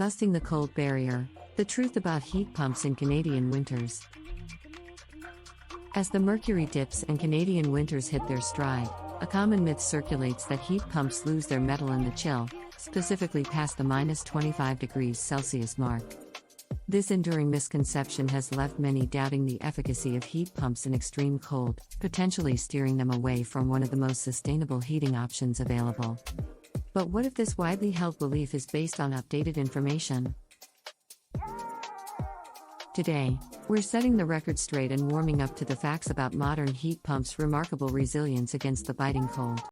Busting the cold barrier, the truth about heat pumps in Canadian winters. As the mercury dips and Canadian winters hit their stride, a common myth circulates that heat pumps lose their mettle in the chill, specifically past the minus 25 degrees Celsius mark. This enduring misconception has left many doubting the efficacy of heat pumps in extreme cold, potentially steering them away from one of the most sustainable heating options available. But what if this widely held belief is based on outdated information? Today, we're setting the record straight and warming up to the facts about modern heat pumps' remarkable resilience against the biting cold.